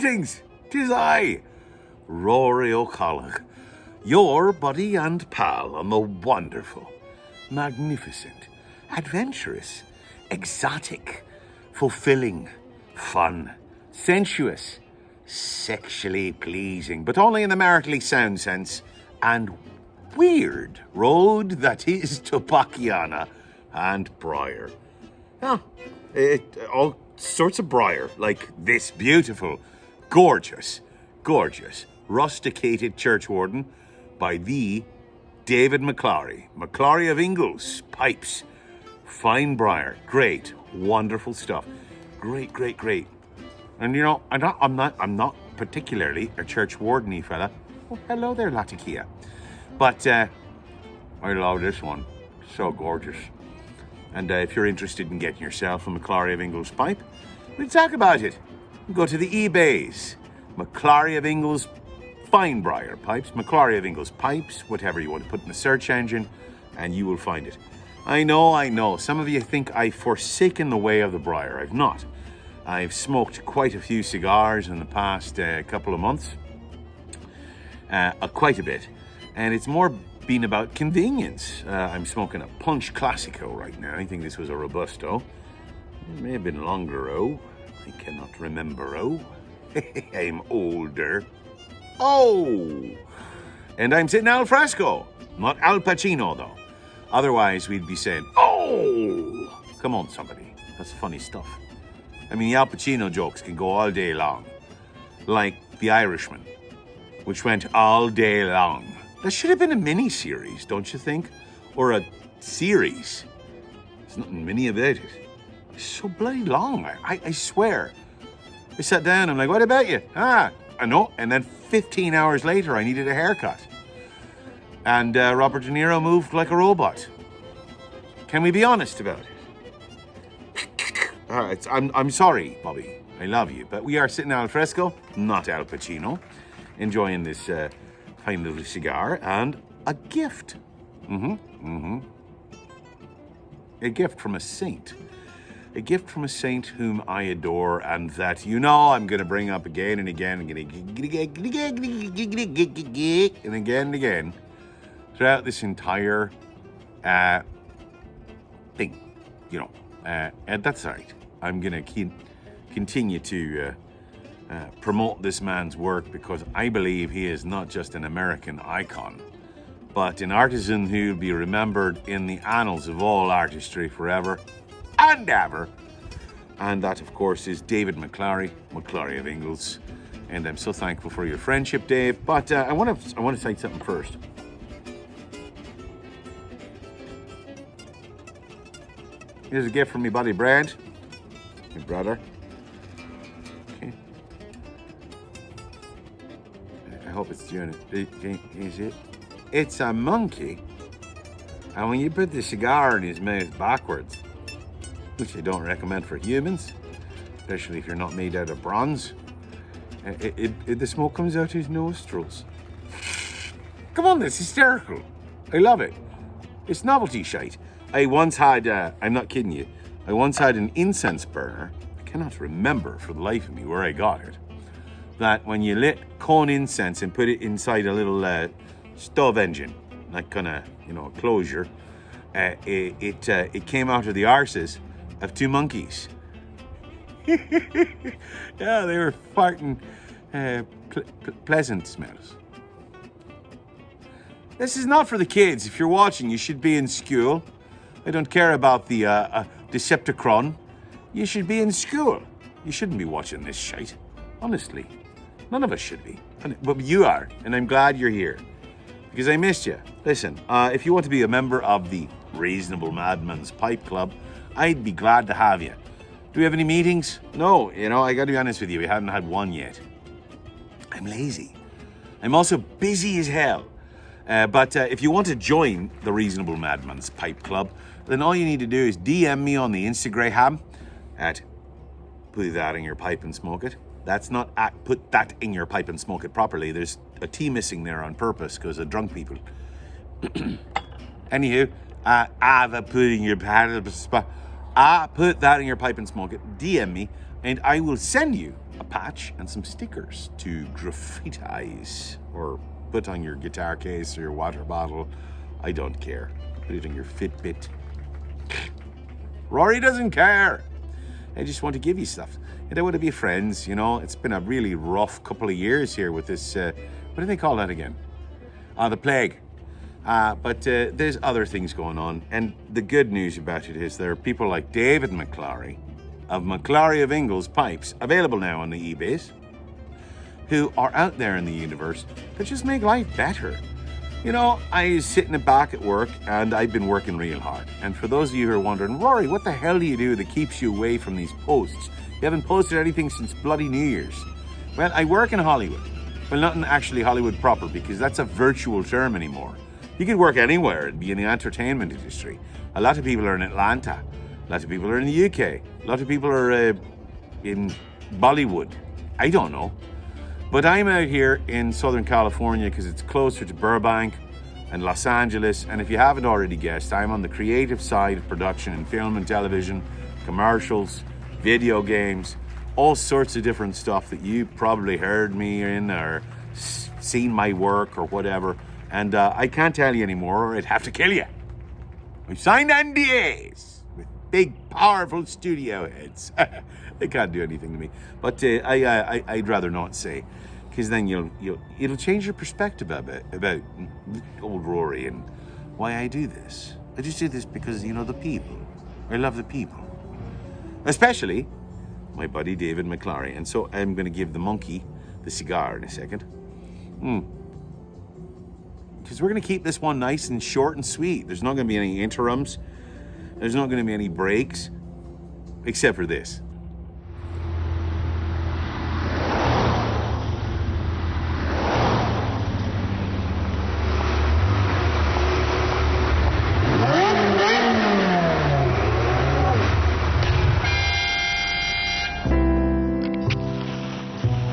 Greetings, 'tis I, Rory O'Callagh, your buddy and pal on the wonderful, magnificent, adventurous, exotic, fulfilling, fun, sensuous, sexually pleasing, but only in the maritally sound sense, and weird road that is Tobaciana and Briar. All sorts of Briar, like this beautiful, gorgeous, rusticated churchwarden by the David McLary of Ingalls, pipes, fine Briar, great, wonderful stuff, great. And you know, I'm not particularly a churchwardeny fella. Oh, hello there, Latakia. But I love this one, so gorgeous. And if you're interested in getting yourself a McLary of Ingalls pipe, we'll talk about it. Go to the eBays. McLary of Ingalls fine Briar pipes, McLary of Ingalls pipes, whatever you want to put in the search engine, and you will find it. I know. Some of you think I've forsaken the way of the Briar. I've not. I've smoked quite a few cigars in the past couple of months. Quite a bit. And it's more been about convenience. I'm smoking a Punch Classico right now. I think this was a Robusto. It may have been longer, I cannot remember, I'm older. And I'm sitting al fresco, not Al Pacino, though. Otherwise, we'd be saying, come on, somebody. That's funny stuff. I mean, the Al Pacino jokes can go all day long. Like The Irishman, which went all day long. That should have been a mini-series, don't you think? Or a series. There's nothing mini about it. It's so bloody long, I swear. I sat down, I'm like, what about you? I know. And then 15 hours later, I needed a haircut. And Robert De Niro moved like a robot. Can we be honest about it? I'm sorry, Bobby. I love you. But we are sitting al fresco, not Al Pacino, enjoying this fine little cigar and a gift. A gift from a saint. A gift from a saint whom I adore and that I'm going to bring up again and again and again throughout this entire thing. And that's all right. I'm going to continue to promote this man's work because I believe he is not just an American icon, but an artisan who will be remembered in the annals of all artistry forever and ever. And that, of course, is David McLary of Ingalls. And I'm so thankful for your friendship, Dave. But I want to say something first. Here's a gift from me buddy Brad, my brother. Okay. I hope it's doing it. Can you see it? It's a monkey. And when you put the cigar in his mouth backwards, which I don't recommend for humans, especially if you're not made out of bronze, the smoke comes out his nostrils. Come on, that's hysterical. I love it. It's novelty shite. I once had, I'm not kidding you, I once had an incense burner. I cannot remember for the life of me where I got it. That when you lit cone incense and put it inside a little stove engine, like kind of, a closure, it came out of the arses of two monkeys. Yeah, they were farting pleasant smells. This is not for the kids. If you're watching, you should be in school. I don't care about the Decepticon. You should be in school. You shouldn't be watching this shite. Honestly. None of us should be. But you are, and I'm glad you're here. Because I missed you. Listen, if you want to be a member of the Reasonable Madman's Pipe Club, I'd be glad to have you. Do we have any meetings? No, I got to be honest with you, we haven't had one yet. I'm lazy. I'm also busy as hell. But if you want to join the Reasonable Madman's Pipe Club, then all you need to do is DM me on the Instagram at put that in your pipe and smoke it. That's not at put that in your pipe and smoke it properly. There's a T missing there on purpose because of drunk people. Anywho, put that in your pipe and smoke it. DM me and I will send you a patch and some stickers to graffitize or put on your guitar case or your water bottle. I don't care. Put it on your Fitbit. Rory doesn't care. I just want to give you stuff. And I want to be friends, you know. It's been a really rough couple of years here with this, what do they call that again? The plague. But there's other things going on. And the good news about it is there are people like David McLary of McLary of Ingalls pipes, available now on the eBays, who are out there in the universe that just make life better. You know, I was sitting back at work and I've been working real hard. And for those of you who are wondering, Rory, what the hell do you do that keeps you away from these posts? You haven't posted anything since bloody New Year's. Well, I work in Hollywood. Well, not in actually Hollywood proper, because that's a virtual term anymore. You could work anywhere and be in the entertainment industry. A lot of people are in Atlanta. A lot of people are in the UK. A lot of people are in Bollywood. I don't know. But I'm out here in Southern California because it's closer to Burbank and Los Angeles. And if you haven't already guessed, I'm on the creative side of production in film and television, commercials, video games, all sorts of different stuff that you probably heard me in or seen my work or whatever. And I can't tell you anymore or I'd have to kill you. We've signed NDAs with big, powerful studio heads. They can't do anything to me. But I'd rather not say, because then it'll change your perspective about old Rory and why I do this. I just do this because, you know, the people. I love the people. Especially my buddy David McLary. And so I'm going to give the monkey the cigar in a second. Because we're going to keep this one nice and short and sweet. There's not going to be any interims. There's not going to be any breaks, except for this.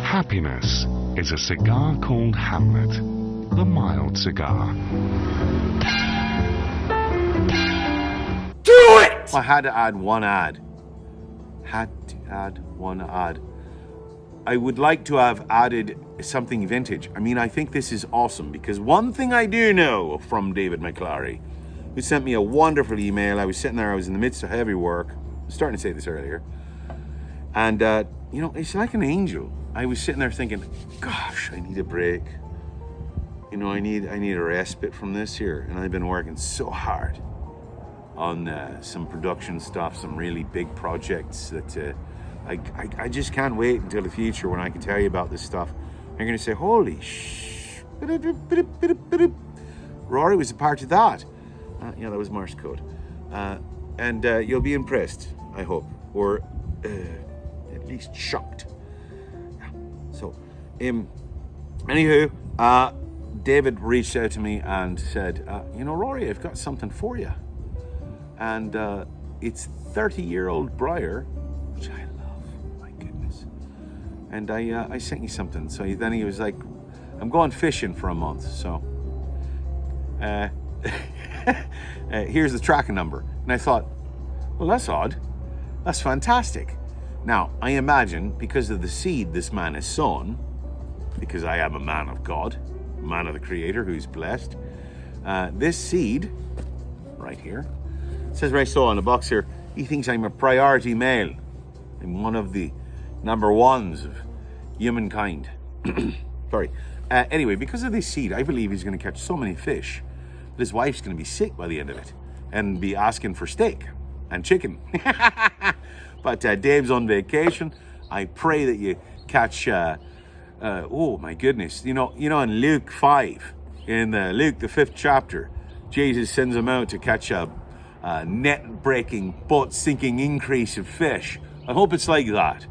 Happiness is a cigar called Hamlet, the mild cigar. Do it! I had to add one ad. I would like to have added something vintage. I mean, I think this is awesome because one thing I do know from David McLary, who sent me a wonderful email. I was sitting there, I was in the midst of heavy work. I was starting to say this earlier. And, you know, it's like an angel. I was sitting there thinking, gosh, I need a break. You know, I need a respite from this here. And I've been working so hard on some production stuff, some really big projects that I just can't wait until the future when I can tell you about this stuff. I'm going to say, holy Rory was a part of that. Yeah, that was Morse code. And you'll be impressed, I hope, or at least shocked. So, anywho, David reached out to me and said, you know, Rory, I've got something for you. And it's 30-year-old Briar, which I love, my goodness. And I sent you something. So then he was like, I'm going fishing for a month, so here's the tracking number. And I thought, well, that's odd. That's fantastic. Now, I imagine because of the seed this man has sown, because I am a man of God, a man of the Creator who's blessed, this seed, right here, it says right so on the box here, he thinks I'm a priority male. I'm one of the number ones of humankind. Sorry. Anyway, because of this seed, I believe he's going to catch so many fish that his wife's going to be sick by the end of it and be asking for steak and chicken. But Dave's on vacation. I pray that you catch, oh my goodness, you know, in Luke 5, in Luke, the 5th chapter, Jesus sends him out to catch a net-breaking, boat-sinking increase of fish. I hope it's like that.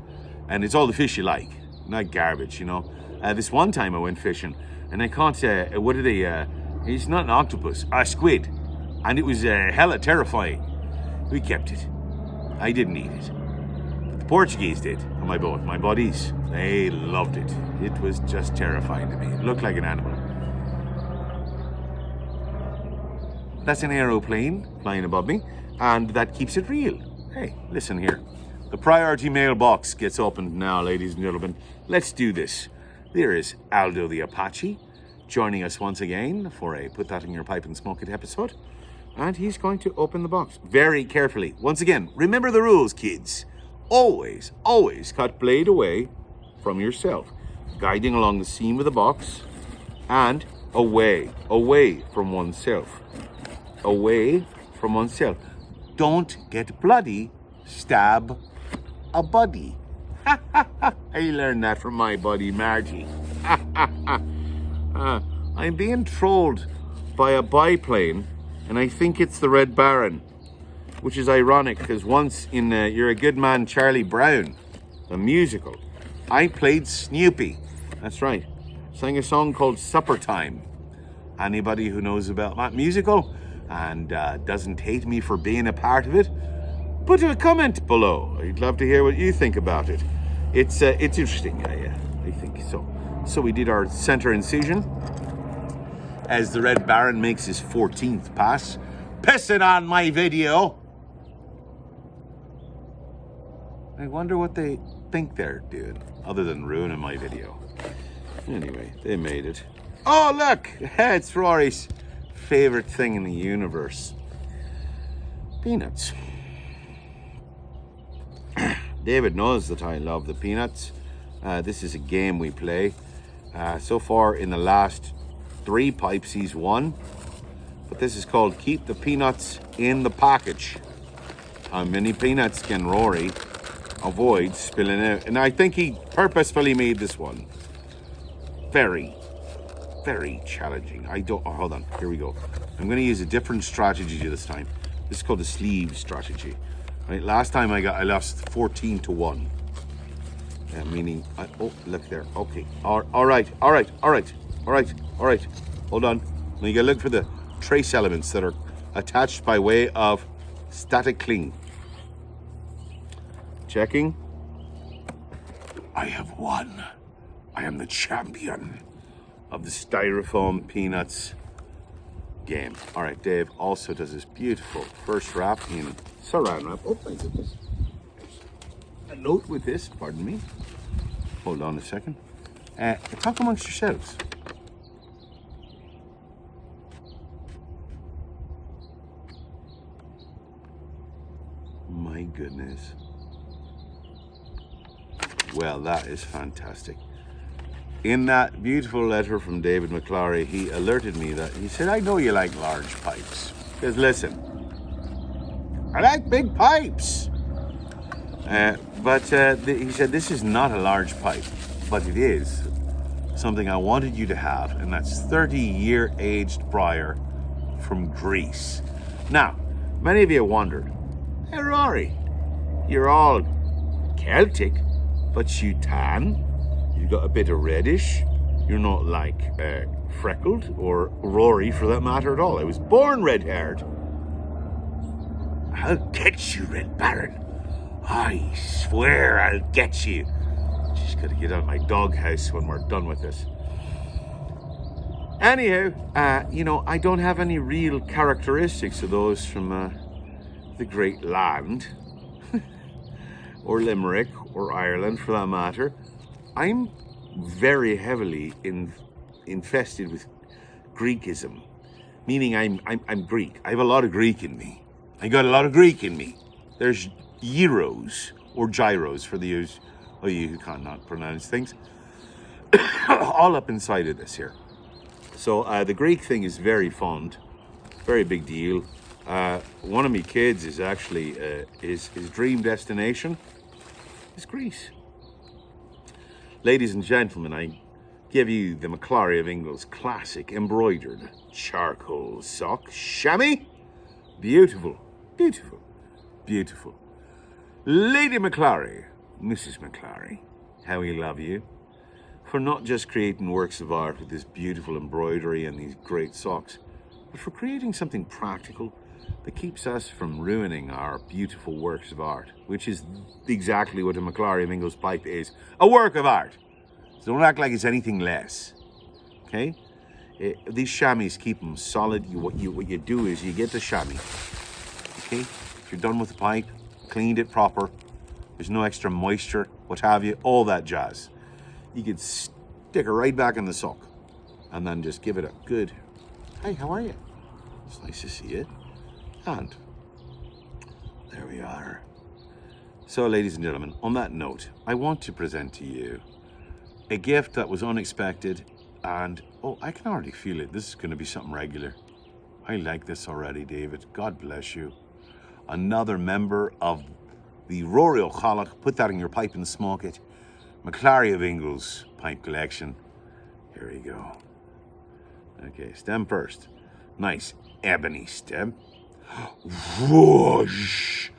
And it's all the fish you like, not garbage, you know. This one time I went fishing, and I caught, what are they, it's not an octopus, a squid. And it was hella terrifying. We kept it. I didn't eat it. But the Portuguese did on my boat. My buddies, they loved it. It was just terrifying to me. It looked like an animal. That's an aeroplane flying above me, and that keeps it real. Hey, listen here. The priority mailbox gets opened now, ladies and gentlemen. Let's do this. There is Aldo the Apache joining us once again for a Put That in Your Pipe and Smoke It episode. And he's going to open the box very carefully. Once again, remember the rules, kids. Always, always cut blade away from yourself, guiding along the seam of the box and away from oneself. Away from oneself. Don't get bloody. Stab a buddy. I learned that from my buddy Margie. I'm being trolled by a biplane, and I think it's the Red Baron, which is ironic because once in You're a Good Man, Charlie Brown, the musical, I played Snoopy. That's right. Sang a song called Supper Time. Anybody who knows about that musical and doesn't hate me for being a part of it, put a comment below. I'd love to hear what you think about it. It's interesting, I think so. So we did our center incision as the Red Baron makes his 14th pass. Pissing on my video. I wonder what they think they're doing, other than ruining my video. Anyway, they made it. Oh, look! It's Rory's favorite thing in the universe. Peanuts. David knows that I love the peanuts. This is a game we play. So far in the last 3 pipes, he's won. But this is called Keep the Peanuts in the Package. How many peanuts can Rory avoid spilling out? And I think he purposefully made this one very, very challenging. Hold on, here we go. I'm going to use a different strategy this time. This is called the sleeve strategy. Right, last time I lost 14-1. Meaning, oh, look there. Okay, all right. Hold on. Now you gotta look for the trace elements that are attached by way of static cling. Checking. I have won. I am the champion of the styrofoam peanuts game. All right, Dave also does this beautiful first wrap in saran wrap. Oh my goodness. A note with this, pardon me. Hold on a second. Talk amongst yourselves. My goodness. Well, that is fantastic. In that beautiful letter from David McLary, he alerted me that, he said, I know you like large pipes. Because listen, I like big pipes. But he said, this is not a large pipe, but it is something I wanted you to have, and that's 30-year aged Briar from Greece. Now, many of you wondered, hey Rory, you're all Celtic, but you tan, you got a bit of reddish, you're not like freckled, or Rory for that matter at all. I was born red-haired. I'll get you, Red Baron. I swear I'll get you. Just gotta get out of my doghouse when we're done with this. Anyhow, I don't have any real characteristics of those from the great land, or Limerick, or Ireland for that matter. I'm very heavily infested with Greekism, meaning I'm Greek. I have a lot of Greek in me. I got a lot of Greek in me. There's gyros, or gyros for the you who cannot pronounce things, all up inside of this here. So the Greek thing is very fond, very big deal. One of my kids is actually, his dream destination is Greece. Ladies and gentlemen, I give you the McLary of Ingalls classic embroidered charcoal sock chamois. Beautiful, beautiful, beautiful. Lady McLary, Mrs. McLary, how we love you for not just creating works of art with this beautiful embroidery and these great socks, but for creating something practical that keeps us from ruining our beautiful works of art, which is exactly what a McLary of Ingalls pipe is, a work of art. So don't act like it's anything less, okay? These chamois keep them solid. What you do is you get the chamois, okay? If you're done with the pipe, cleaned it proper, There's no extra moisture, what have you, all that jazz. You could stick her right back in the sock and then just give it a good, hey, how are you? It's nice to see you. And there we are. So, ladies and gentlemen, on that note, I want to present to you a gift that was unexpected and, oh, I can already feel it. This is going to be something regular. I like this already, David. God bless you. Another member of the Rory O'Connell, put that in your pipe and smoke it. McLary of Ingalls pipe collection. Here we go. Okay, stem first. Nice ebony stem. Whoosh!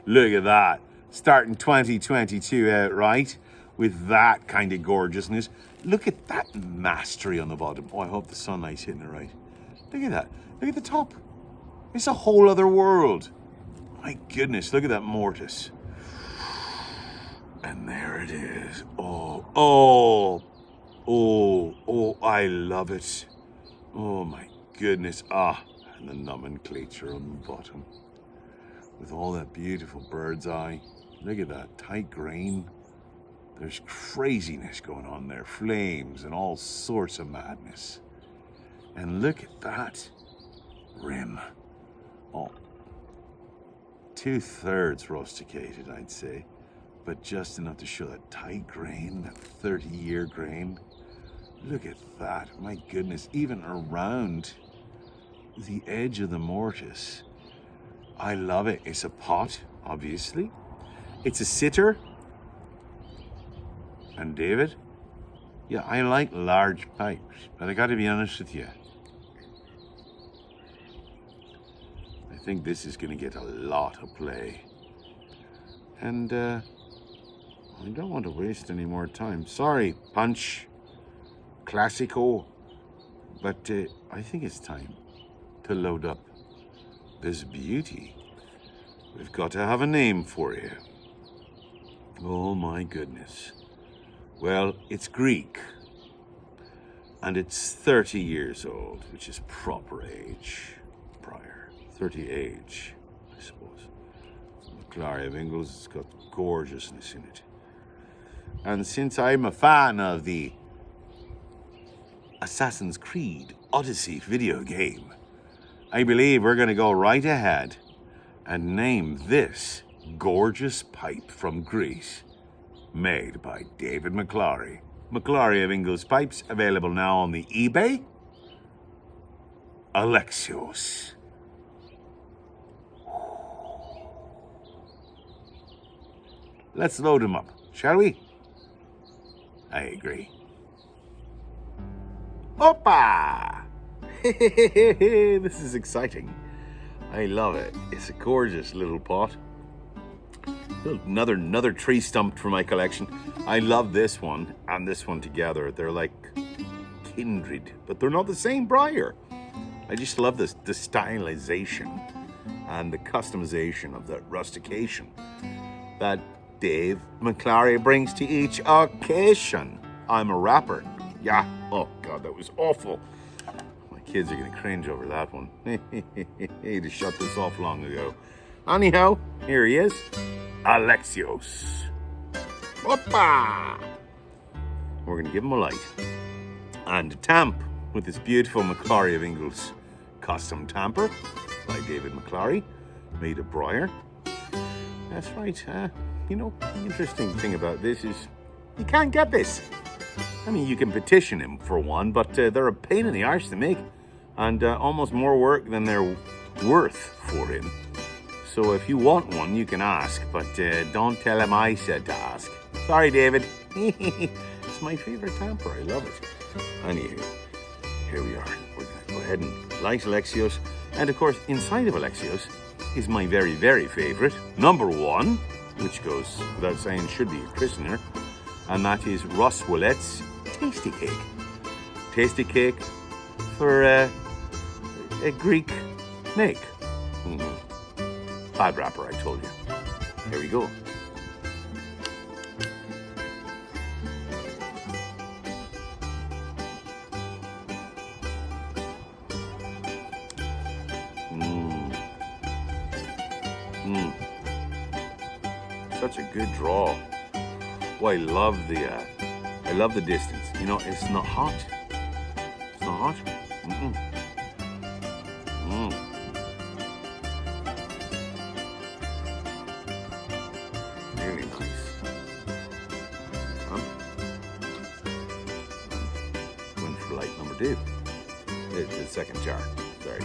Look at that. Starting 2022 out right with that kind of gorgeousness. Look at that mastery on the bottom. Oh, I hope the sunlight's hitting it right. Look at that. Look at the top. It's a whole other world. My goodness, look at that mortise. And there it is. Oh, I love it. Oh my goodness. And the nomenclature on the bottom. With all that beautiful bird's eye. Look at that tight grain. There's craziness going on there. Flames and all sorts of madness. And look at that rim. Oh, 2/3 rusticated, I'd say. But just enough to show that tight grain, that 30-year grain. Look at that, my goodness, even around the edge of the mortise. I love it. It's a pot, obviously. It's a sitter. And David, yeah, I like large pipes, but I gotta be honest with you. I think this is gonna get a lot of play. And I don't want to waste any more time. Sorry, Punch, Classico, but I think it's time to load up this beauty. We've got to have a name for you. Oh my goodness. Well, it's Greek, and it's 30 years old, which is proper age, Briar. 30 age, I suppose. McLary of Ingalls, it's got gorgeousness in it. And since I'm a fan of the Assassin's Creed Odyssey video game, I believe we're going to go right ahead and name this gorgeous pipe from Greece, made by David McLary. McLary of Ingalls pipes, available now on the eBay. Alexios. Let's load him up, shall we? I agree. Opa! This is exciting. I love it. It's a gorgeous little pot. Another tree stump for my collection. I love this one and this one together. They're like kindred, but they're not the same Briar. I just love the stylization and the customization of the rustication that Dave McLary brings to each occasion. I'm a rapper. Yeah. Oh God, that was awful. My kids are gonna cringe over that one. He'd have shut this off long ago. Anyhow, here he is. Alexios. Opa! We're going to give him a light. And a tamp with this beautiful McLary of Ingalls custom tamper by David McLary, made of Briar. That's right. You know, the interesting thing about this is you can't get this. I mean, you can petition him for one, but they're a pain in the arse to make and almost more work than they're worth for him. So if you want one, you can ask, but don't tell him I said to ask. Sorry, David. It's my favorite tamper. I love it. Anywho, here we are. We're going to go ahead and light Alexios. And of course, inside of Alexios is my very, very favorite, number one, which goes without saying should be a christener, and that is Russ Willet's Tasty Cake. Tasty Cake for a Greek make. Bad rapper, I told you. Here we go. such a good draw. Oh, I love the distance. You know, it's not hot. It's not hot. Really nice. Going for light number 2. The second jar. Sorry.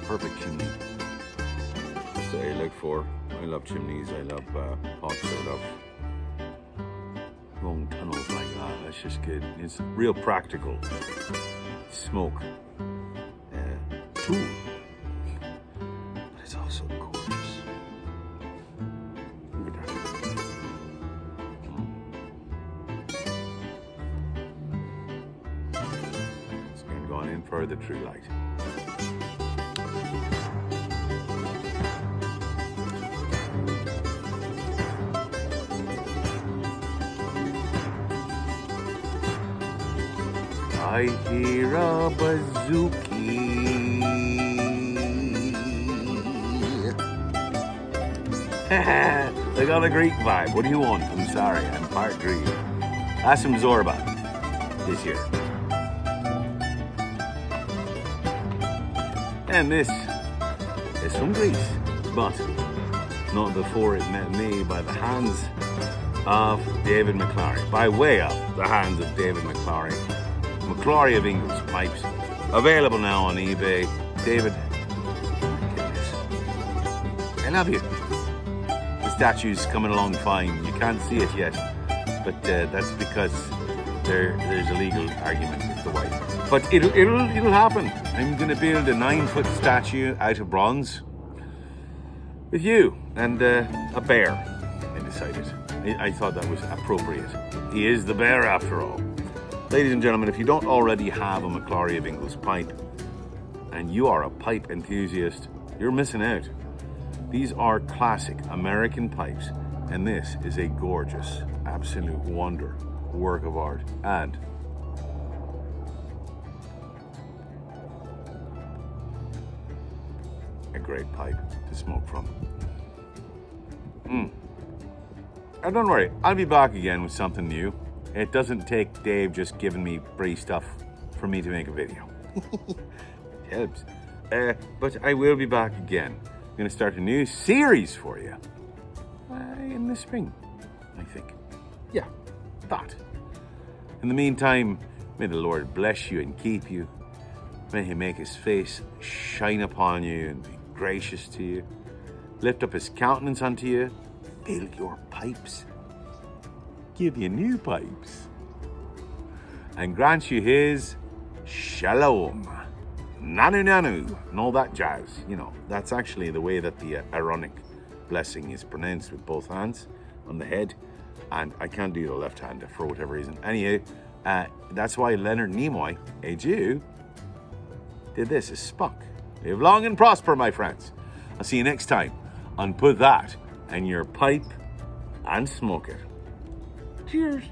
Perfect chimney. That's what I look for. I love chimneys. I love pots. I love long tunnels like that. That's just good. It's real practical smoke tool, but it's also gorgeous. Look at that. It's going in for the true light. I hear a bazooki. They got a Greek vibe. What do you want? I'm sorry, I'm part Greek. That's some Zorba this year. And this is from Greece, but not before it met me by the hands of David McLary, by way of the hands of David McLary. McLary of Ingalls pipes, available now on eBay. David, my goodness, I love you. The statue's coming along fine. You can't see it yet, but that's because there's a legal argument with the wife. But it'll happen. I'm going to build a 9-foot statue out of bronze with you and a bear. I decided. I thought that was appropriate. He is the bear after all. Ladies and gentlemen, if you don't already have a McLary of Ingalls pipe and you are a pipe enthusiast, you're missing out. These are classic American pipes, and this is a gorgeous, absolute wonder, work of art, and a great pipe to smoke from. And don't worry, I'll be back again with something new. It doesn't take Dave just giving me free stuff for me to make a video. It helps. But I will be back again. I'm going to start a new series for you in the spring, I think. Yeah, that. In the meantime, may the Lord bless you and keep you. May he make his face shine upon you and be gracious to you. Lift up his countenance unto you. Fill your pipes. Give you new pipes, and grant you his shalom, nanu nanu, and all that jazz. You know, that's actually the way that the Aaronic blessing is pronounced, with both hands on the head, and I can't do the left hand for whatever reason. Anyhow, that's why Leonard Nimoy, a Jew, did this as Spock. Live long and prosper, my friends. I'll see you next time on Put That in Your Pipe and Smoke It. Cheers.